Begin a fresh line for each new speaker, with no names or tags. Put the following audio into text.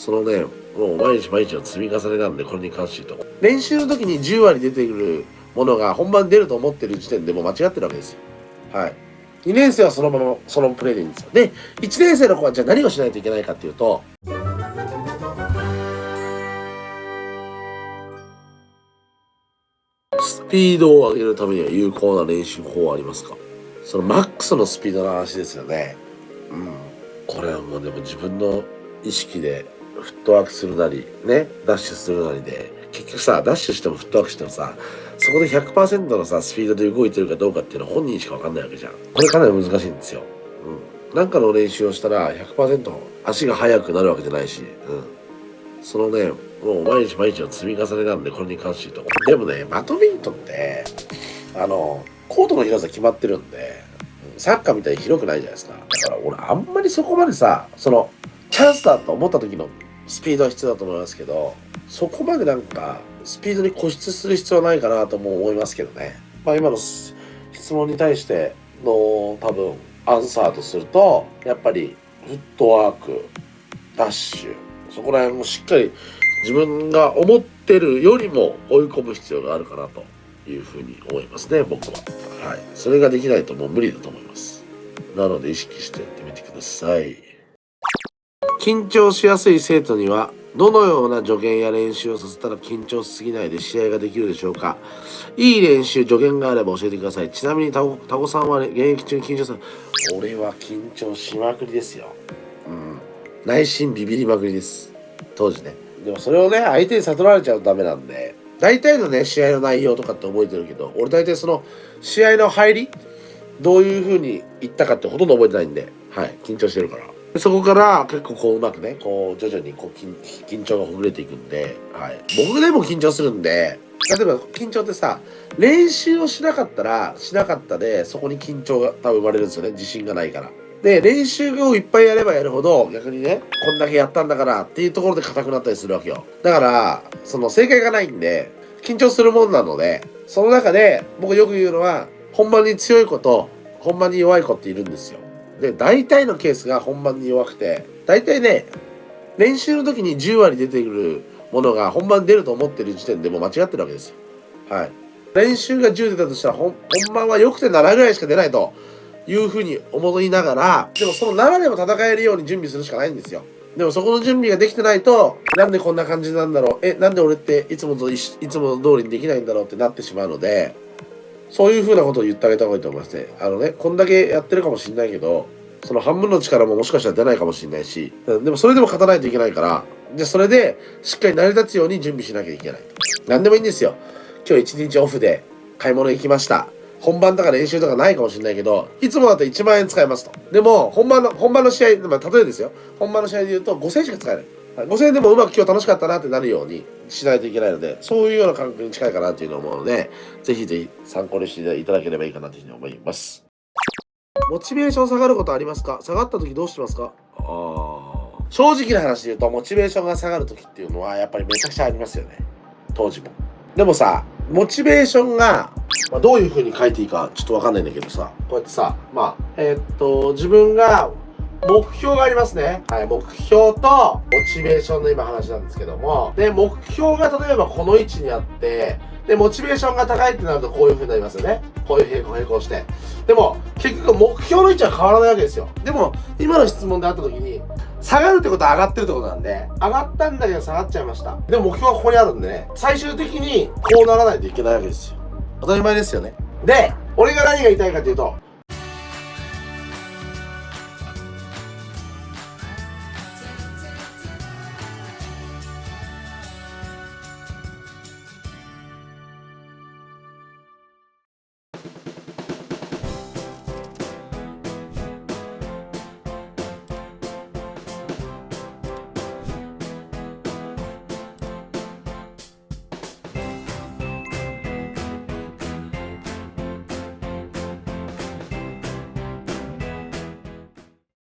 そのね、もう毎日毎日の積み重ねなんで、これに関して言うと。練習の時に10割出てくるものが本番出ると思ってる時点でもう間違ってるわけですよ。はい。2年生はそのまま、そのプレーでいいんですよ。で、1年生の子はじゃあ何をしないといけないかっていうと、スピードを上げるためには有効な練習法はありますか？そのマックスのスピードの話ですよね。これはもうでも自分の意識でフットワークするなり、ね、ダッシュするなりで、結局さ、ダッシュしてもフットワークしてもさ、そこで 100% のさ、スピードで動いてるかどうかっていうのは本人しかわかんないわけじゃん。これかなり難しいんですよ。なんかの練習をしたら 100% 足が速くなるわけじゃないし、そのね、もう毎日毎日の積み重ねなんで、これに関して言うと。でもね、バドミントンって、コートの広さ決まってるんで、サッカーみたいに広くないじゃないですか。だから俺あんまりそこまでさ、チャンスだと思った時のスピードは必要だと思いますけど、そこまでなんか、スピードに固執する必要はないかなとも思いますけどね。まあ今の質問に対しての多分アンサーとすると、やっぱりフットワーク、ダッシュ、そこら辺もしっかり自分が思ってるよりも追い込む必要があるかなというふうに思いますね、僕は。はい。それができないともう無理だと思います。なので意識してやってみてください。緊張しやすい生徒にはどのような助言や練習をさせたら緊張しすぎないで試合ができるでしょうか？いい練習、助言があれば教えてください。ちなみにタコさんは、ね、現役中に緊張する？俺は緊張しまくりですよ。内心ビビりまくりです。当時ね。でもそれをね、相手に悟られちゃうとダメなんで、大体のね、試合の内容とかって覚えてるけど、俺大体その試合の入り、どういう風に言ったかってほとんど覚えてないんで、はい、緊張してるから。そこから結構こううまくね、こう徐々にこう緊張がほぐれていくんで、はい。僕でも緊張するんで、例えば緊張ってさ、練習をしなかったら、しなかったで、そこに緊張が多分生まれるんですよね。自信がないから。で、練習をいっぱいやればやるほど、逆にね、こんだけやったんだからっていうところで硬くなったりするわけよ。だから、正解がないんで、緊張するもんなので、その中で、僕よく言うのは、本番に強い子と、本番に弱い子っているんですよ。で、大体のケースが本番に弱くて、大体ね、練習の時に10割出てくるものが本番に出ると思ってる時点でもう間違ってるわけですよ。はい。練習が10出たとしたら本番は良くて7ぐらいしか出ないというふうに思いながら、でもその7でも戦えるように準備するしかないんですよ。でもそこの準備ができてないと、なんでこんな感じなんだろう、なんで俺っていつも通りにできないんだろうってなってしまうので、そういうふうなことを言ってあげた方がいいと思いますね。こんだけやってるかもしれないけど、その半分の力ももしかしたら出ないかもしれないし、でもそれでも勝たないといけないから、で、それでしっかり成り立つように準備しなきゃいけない。なんでもいいんですよ。今日一日オフで買い物行きました。本番とか練習とかないかもしれないけど、いつもだと1万円使えますと。でも、本番の試合、例えですよ。本番の試合で言うと5000円しか使えない。5000円でもうまく今日楽しかったなってなるようにしないといけないので、そういうような感覚に近いかなっていうのを思うので、ぜひぜひ参考にしていただければいいかなというふうに思います。モチベーション下がることありますか？下がった時どうしてますか？正直な話で言うと、モチベーションが下がる時っていうのはやっぱりめちゃくちゃありますよね。当時も。でもさ、モチベーションが、どういう風に書いていいかちょっとわかんないんだけどさ、こうやってさ、自分が目標がありますね。はい、目標とモチベーションの今話なんですけども、で、目標が例えばこの位置にあって、で、モチベーションが高いってなるとこういう風になりますよね。こういう並行して。でも、結局目標の位置は変わらないわけですよ。でも、今の質問であった時に、下がるってことは上がってるってことなんで、上がったんだけど下がっちゃいました。でも目標はここにあるんでね、最終的にこうならないといけないわけですよ。当たり前ですよね。で、俺が何が言いたいかというと、